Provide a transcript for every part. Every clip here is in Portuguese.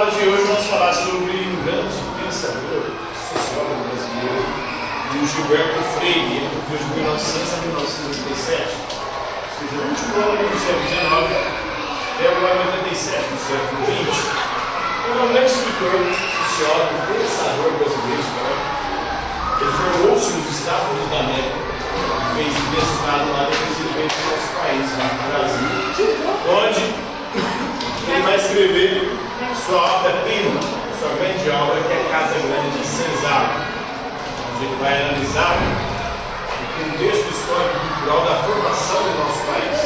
aula de hoje vamos falar sobre um grande pensador, sociólogo brasileiro, o Gilberto Freire, entre de 1900 a 1987, ou seja, o último ano do século XIX até o ano 87 do século XX. Ele é um grande escritor, sociólogo, pensador brasileiro, histórico. Ele formou-se nos Estados Unidos da América, fez mestrado lá depois ele veio para o nosso país, lá no Brasil, onde ele vai escrever sua obra-prima, sua grande obra, que é a Casa Grande de Senzala, onde ele vai analisar o contexto histórico e cultural da formação do nosso país.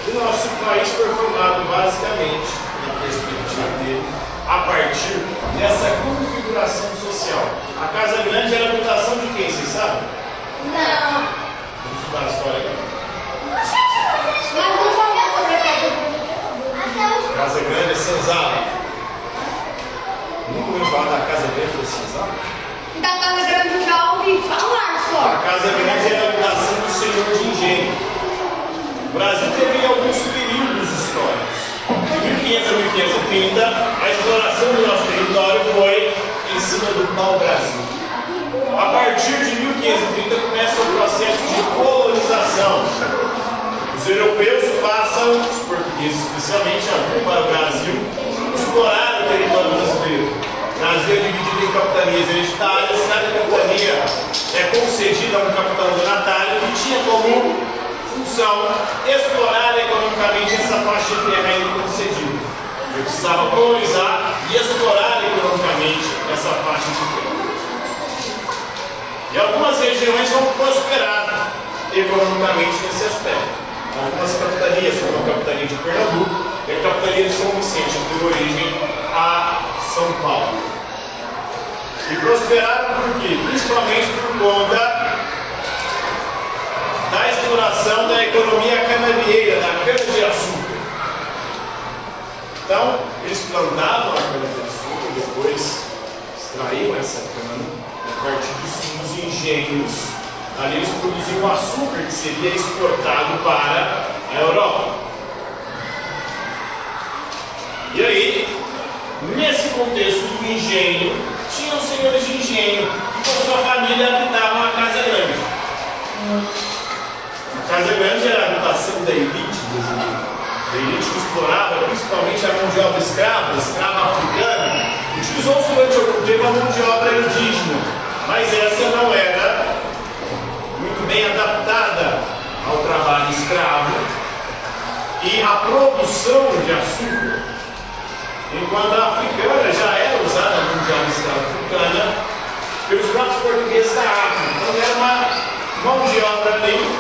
E o nosso país foi formado basicamente, na perspectiva dele, a partir dessa configuração social. A Casa Grande era a habitação de quem, vocês sabem? Não. Vamos estudar a história agora. Casa Grande é Senzala. Nunca ouviu falar da Casa Grande de Senzala? Da Casa Grande eu já ouvi falar só. A Casa Grande era a habitação do senhor de engenho. O Brasil teve alguns períodos históricos. De 1500 a 1530, a exploração do nosso território foi em cima do pau-brasil. A partir de 1530 começa o processo de colonização. Os europeus passam, os portugueses especialmente, a vir para o Brasil, explorar o território brasileiro. O Brasil é dividido em capitanias hereditárias, cada capitania é concedida a um capitão donatário que tinha como função explorar economicamente essa faixa de terra ainda concedida. Ele precisava colonizar e explorar economicamente essa faixa de terra. E algumas regiões vão prosperar economicamente nesse aspecto. Algumas capitanias, como a capitania de Pernambuco e a capitania de São Vicente, que deu origem a São Paulo. E prosperaram por quê? Principalmente por conta da exploração da economia canavieira, da cana-de-açúcar. Então, eles plantavam a cana-de-açúcar, depois extraíam essa cana, a partir dos engenhos. Ali eles produziam açúcar que seria exportado para a Europa. E aí, nesse contexto do engenho, tinham senhores de engenho que com sua família habitavam a Casa Grande. A Casa Grande era a habitação da elite brasileira. A elite que explorava principalmente a mão de obra escrava africana, utilizou durante algum tempo a mão de obra indígena, mas essa não era muito bem adaptada ao trabalho escravo e à produção de açúcar, enquanto a africana já era usada a mão de obra escrava africana pelos próprios portugueses da África. Então era uma mão de obra ali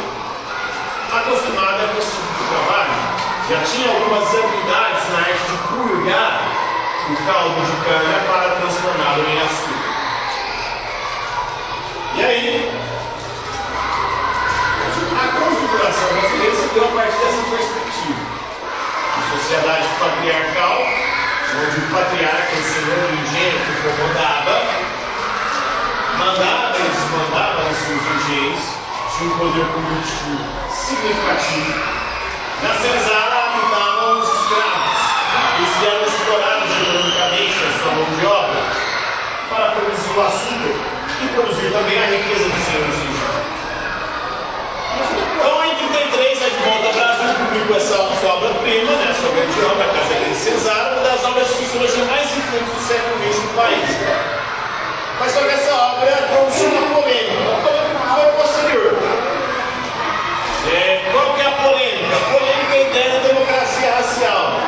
acostumada com esse tipo de trabalho. Já tinha algumas habilidades na arte de purgar o caldo de cana para transformá-lo em açúcar. E aí, a configuração brasileira se deu a partir dessa perspectiva. Uma sociedade patriarcal, onde o patriarca, o senhor do engenho que comandava, mandava e desmandava os seus engenhos, tinha um poder político significativo. Na Senzala habitavam os escravos. Eles eram explorados economicamente a sua mão de obra para produzir o açúcar e produzir também a riqueza dos senhores de engenho. Então, em 33, a de volta ao Brasil publicou essa sua obra-prima, né, sua grande obra, a Casa Grande de Senzala, uma das obras de sociologia mais influentes do século XX no país. Mas só que essa obra trouxe uma polêmica. A polêmica foi posterior. Qual que é a polêmica? A polêmica é a ideia da democracia racial.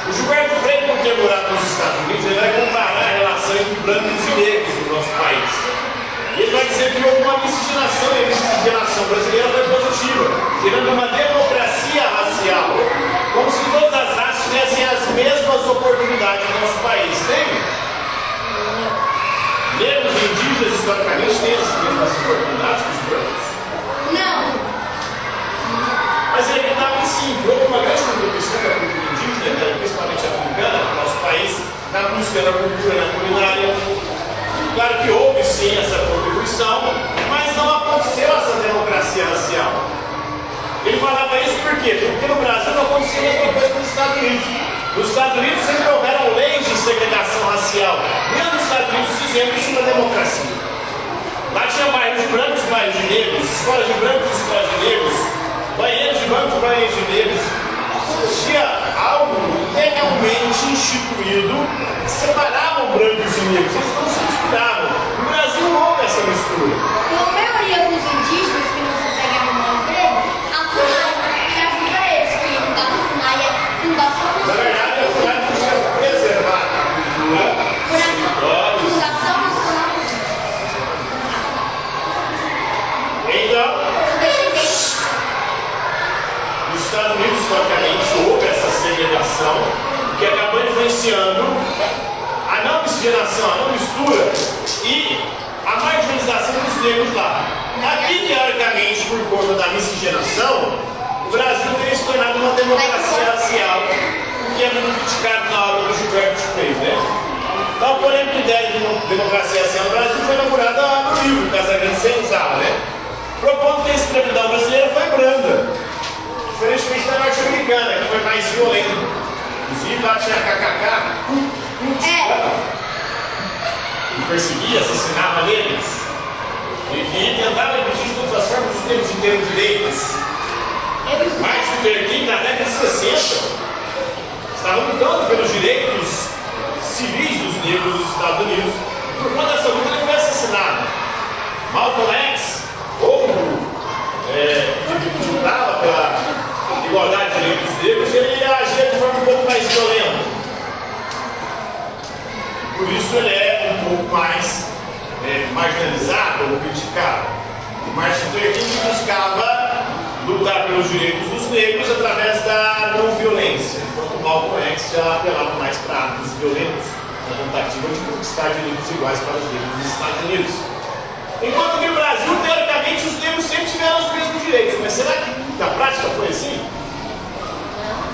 O Gilberto Freire, por ter morado nos Estados Unidos, ele vai comparar a relação entre brancos e negros no nosso país. Ele vai dizer que houve uma miscigenação e a miscigenação brasileira foi positiva, gerando uma democracia racial, como se todas as raças tivessem as mesmas oportunidades no nosso país. Tem? Negros e indígenas, historicamente, têm as mesmas oportunidades que os brancos? Não. Mas é evitável que sim, houve uma grande contribuição da cultura indígena, principalmente africana, no nosso país, na música, na cultura, na culinária. Claro que houve sim essa contribuição, mas não aconteceu essa democracia racial. Ele falava isso por quê? Porque no Brasil não acontecia a mesma coisa que nos Estados Unidos. Nos Estados Unidos sempre houveram fizemos uma democracia. Lá tinha bairros de brancos e bairros de negros, escolas de brancos e escolas de negros, banheiros de brancos e banheiros de negros. Tinha algo legalmente instituído que separava brancos e negros. Eles não se misturavam. No Brasil não houve essa mistura. A maioria dos indígenas que não conseguem arrumar emprego, a FUNAI que ajuda eles, que no caso a FUNAI é Fundação Na verdade, a FUNAI precisa preservar a cultura, os territórios. Fundação Nacional Então, dos Descendentes. nos Estados Unidos, historicamente, houve essa segregação que acabou influenciando a não miscigenação, a não mistura e a marginalização dos negros lá. Aqui, teoricamente, por conta da miscigenação, o Brasil teria se tornado uma democracia racial, que é muito criticado na obra do Gilberto Freire, né? Então, a polêmica ideia de democracia racial no Brasil foi inaugurada no livro Casagrande Senzala, né? Propondo que a escravidão brasileira foi branda, diferentemente da norte-americana, que foi mais violenta. Inclusive, lá tinha KKK, que perseguia, assassinava negros, e que tentava impedir de todas as formas os negros de terem direitos. Martin Luther King, na década de 60, estava lutando pelos direitos civis dos negros dos Estados Unidos. Por conta dessa luta, ele foi assassinado. Malcolm X, outro que lutava pela igualdade de direitos dos negros, ele agia de forma um pouco mais violenta. Por isso ele é um pouco mais marginalizado ou criticado. O Martin Luther King buscava lutar pelos direitos dos negros através da não violência, enquanto o Malcolm X já apelava mais para atos violentos, na tentativa de conquistar direitos iguais para os negros dos Estados Unidos. Enquanto que no Brasil, teoricamente, os negros sempre tiveram os mesmos direitos, mas será que na prática foi assim?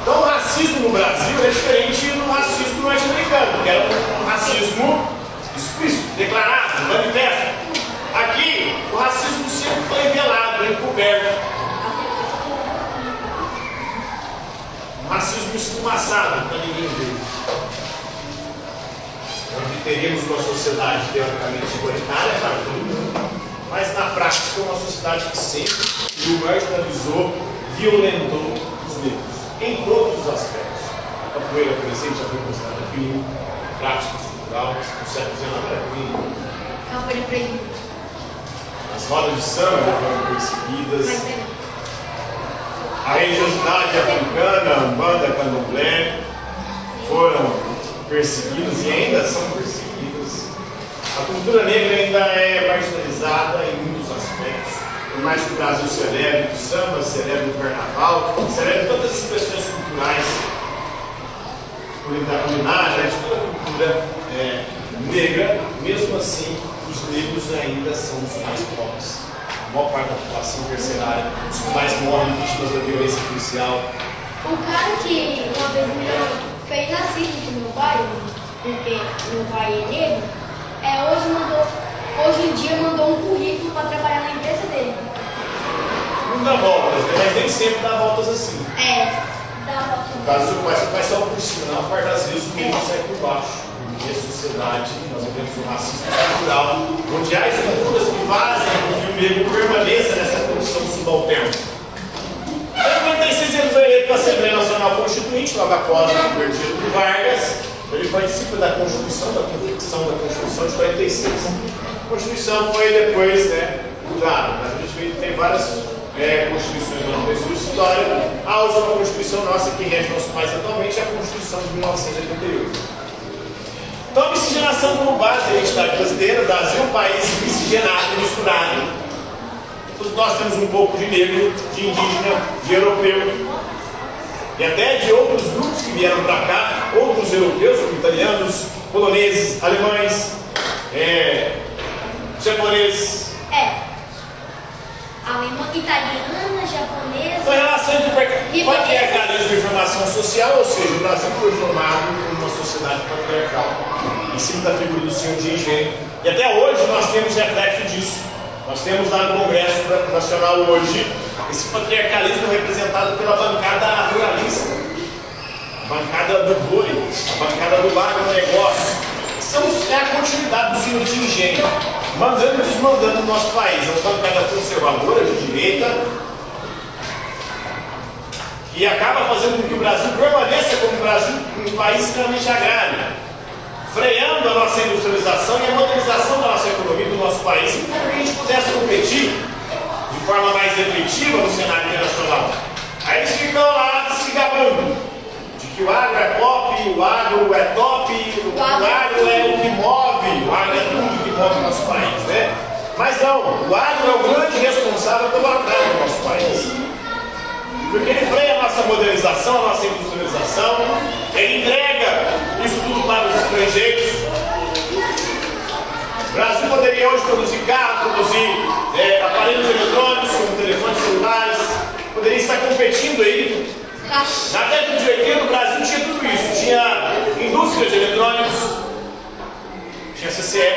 Então o racismo no Brasil é diferente do racismo norte-americano, que era um racismo explícito, declarado, manifesto. Aqui, o racismo sempre foi velado, encoberto. Um racismo esfumaçado, para ninguém ver. Onde teríamos uma sociedade teoricamente igualitária para todo mundo, mas na prática uma sociedade que sempre marginalizou, violentou os negros. Em todos os aspectos. A capoeira, por exemplo, já foi considerada crime, prática cultural, no século XIX era crime. Capoeira proibida. As rodas de samba foram perseguidas. A religiosidade africana, a Umbanda, Candomblé, foram perseguidas e ainda são perseguidas. A cultura negra ainda é marginalizada em muitos aspectos. Por mais que o Brasil celebre o samba, celebre o carnaval, celebre todas as expressões culturais culinárias, toda a cultura negra, mesmo assim, os negros ainda são os mais pobres. A maior parte da população carcerária, os que mais morrem vítimas da violência policial. Um cara que uma vez me fez racismo no meu bairro, porque meu pai é negro, hoje em dia mandou um currículo para trabalhar na empresa dele. Não dá voltas, né? Mas nem sempre dá voltas assim. Dá voltas. No caso, o pai vai só por cima, na parte das vezes o negro sai por baixo. Porque a sociedade, nós vivemos um racismo cultural, onde há estruturas que fazem com que o negro permaneça nessa condição subalterna. Em 1956 ele foi eleito para a Assembleia Nacional Constituinte, logo após o governo Getúlio Vargas. Ele participa da Constituição, da confecção da Constituição de 46. A Constituição foi depois, mudada, mas a gente tem várias constituições ao longo da sua história. A última Constituição nossa que rege nosso país atualmente é a Constituição de 1988. Então a miscigenação como base da identidade brasileira, o Brasil é um país miscigenado, misturado. Todos nós temos um pouco de negro, de indígena, de europeu. E até de outros grupos que vieram para cá, outros europeus, como italianos, poloneses, alemães, japoneses. Alemã, italiana, japonesa. Então, em relação entre patriarcalismo e formação social, ou seja, o Brasil foi formado por uma sociedade patriarcal, em cima da figura do senhor de engenho. E até hoje nós temos reflexo disso. Nós temos lá no Congresso Nacional hoje esse patriarcalismo representado pela bancada ruralista, a bancada do boi, a bancada do agronegócio, que é a continuidade do senhor de engenho, mandando e desmandando no nosso país. É uma bancada conservadora de direita e acaba fazendo com que o Brasil permaneça como um país extremamente agrário, freando a nossa industrialização e a modernização da nossa economia do nosso país, para que a gente pudesse competir de forma mais efetiva no cenário internacional. Aí eles ficam lá se gabando de que o agro é pop, o agro é top, o agro é o que move, o agro é tudo que move o nosso país, né? Mas não, o agro é o grande responsável pelo atraso do nosso país. Porque ele freia a nossa modernização, a nossa industrialização, ele entrega isso tudo para os estrangeiros. O Brasil poderia hoje produzir carros, produzir aparelhos eletrônicos, como telefones celulares, poderia estar competindo aí. Na década de 80 o Brasil tinha tudo isso, tinha indústria de eletrônicos, tinha CCE,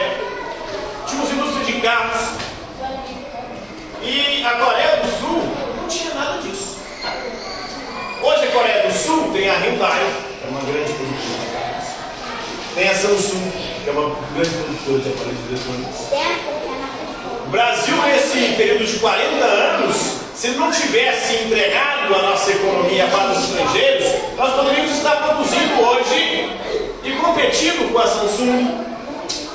tínhamos indústria de carros, e a Coreia do Sul não tinha nada disso. Hoje a Coreia do Sul tem a Hyundai, que é uma grande produtora de carros. Tem a Samsung, que é uma grande produtora de aparelhos eletrônicos. O Brasil, nesse período de 40 anos, se não tivesse entregado a nossa economia para os estrangeiros, nós poderíamos estar produzindo hoje e competindo com a Samsung.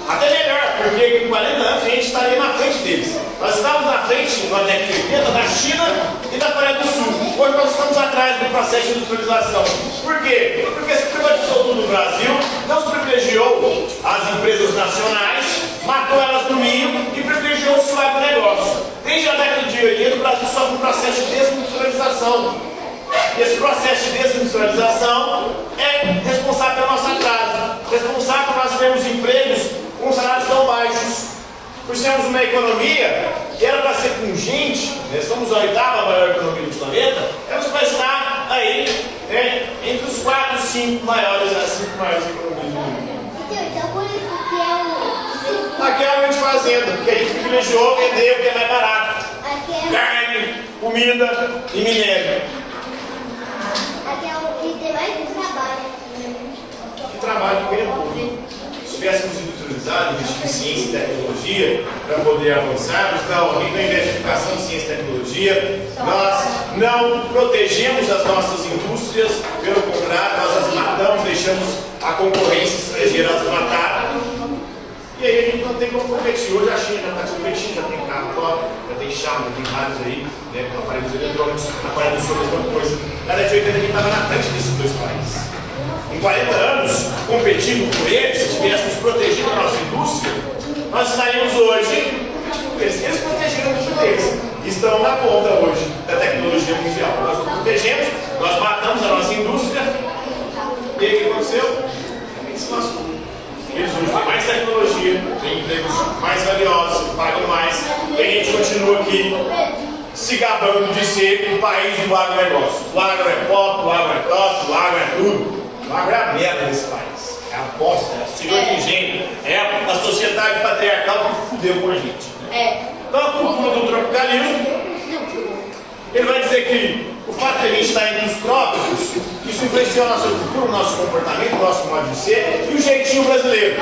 Até melhor, porque com 40 anos a gente estaria na frente deles. Nós estávamos na frente, na década de 80, da China e da Coreia do Sul. Hoje nós estamos atrás do processo de industrialização. Por quê? Porque se privatizou tudo no Brasil, não se privilegiou as empresas nacionais, matou elas no meio e privilegiou o agronegócio. Desde a década de 80 o Brasil sofre um processo de desindustrialização. E esse processo de desindustrialização é responsável pelo nosso atraso, responsável por nós termos empregos com salários tão baixos. Por sermos uma economia que era para ser pungente, né? Somos a 8ª maior economia do planeta, éramos para estar aí entre os 4 ou 5 maiores, as 5 maiores economias do mundo. Então, por isso que é o... Aqui é a grande fazenda, porque a gente privilegiou vender o que é mais barato. Carne, comida e minério. Aqui é o que tem mais trabalho. Que trabalho mesmo. Se tivéssemos industrializado, investido em ciência e tecnologia para poder avançarmos, não, a gente não investe em educação, ciência e tecnologia, nós não protegemos as nossas indústrias, pelo contrário, nós as matamos, deixamos a concorrência estrangeira as matar. E aí a gente não tem como competir. Hoje a China já está competindo, já tem carro top, já tem Xiaomi, já tem vários aí, né, com aparelhos eletrônicos, na Coreia do Sul a mesma coisa. Na década de 80 a gente estava na frente desses dois países. Em 40 anos, competindo com eles, se tivéssemos protegido a nossa indústria, nós estaríamos hoje competindo com eles. Eles protegeram a indústria deles. Estão na ponta hoje da tecnologia mundial. Nós não protegemos, nós matamos a nossa indústria. E aí o que aconteceu? A gente se lascou. Eles hoje têm mais tecnologia, têm empregos mais valiosos, pagam mais, e a gente continua aqui se gabando de ser o país do agronegócio. O agro é pop, o agro é top, o agro é tudo. O agro é a merda desse país. É a bosta, é o senhor de engenho, é a sociedade patriarcal que fudeu com a gente. Então a cultura do tropicalismo, ele vai dizer que o fato de a gente estar entre os trópicos, isso influenciou a nossa cultura, o nosso comportamento, o nosso modo de ser e o jeitinho brasileiro.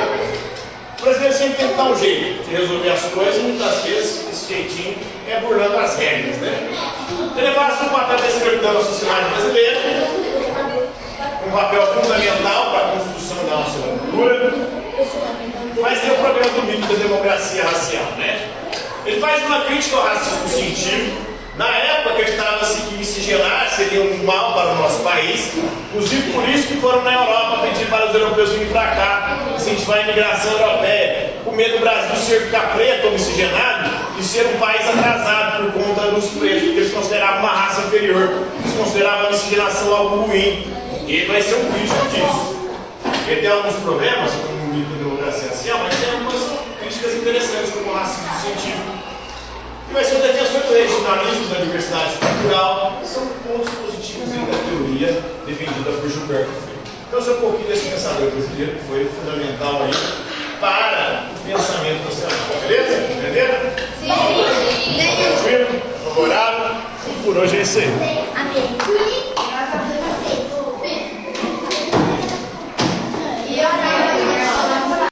O brasileiro sempre tem que dar um jeito de resolver as coisas e muitas vezes esse jeitinho é burlando as regras, né? Ele passa um papel de escravidão na sociedade brasileira, um papel fundamental para a construção da nossa cultura, mas tem o problema do mito da democracia racial, né? Ele faz uma crítica ao racismo científico. Na época acreditava-se que miscigenar seria um mal para o nosso país, inclusive por isso que foram na Europa pedir para os europeus virem para cá, incentivar a imigração europeia, com medo do Brasil ser ficar preto ou miscigenado e ser um país atrasado por conta dos pretos, porque eles consideravam uma raça inferior, eles consideravam a miscigenação algo ruim. E ele vai ser um crítico disso. Ele tem alguns problemas com o mito da democracia racial, mas tem algumas críticas interessantes como o racismo científico. E vai ser um defensor do regionalismo, da diversidade cultural. São pontos positivos da teoria defendida por Gilberto Freire. Então, esse é um pouquinho desse pensador brasileiro que foi fundamental aí para o pensamento nacional. Beleza? Entenderam? Sim. Tranquilo? Favorável? Por hoje é isso aí. Amém.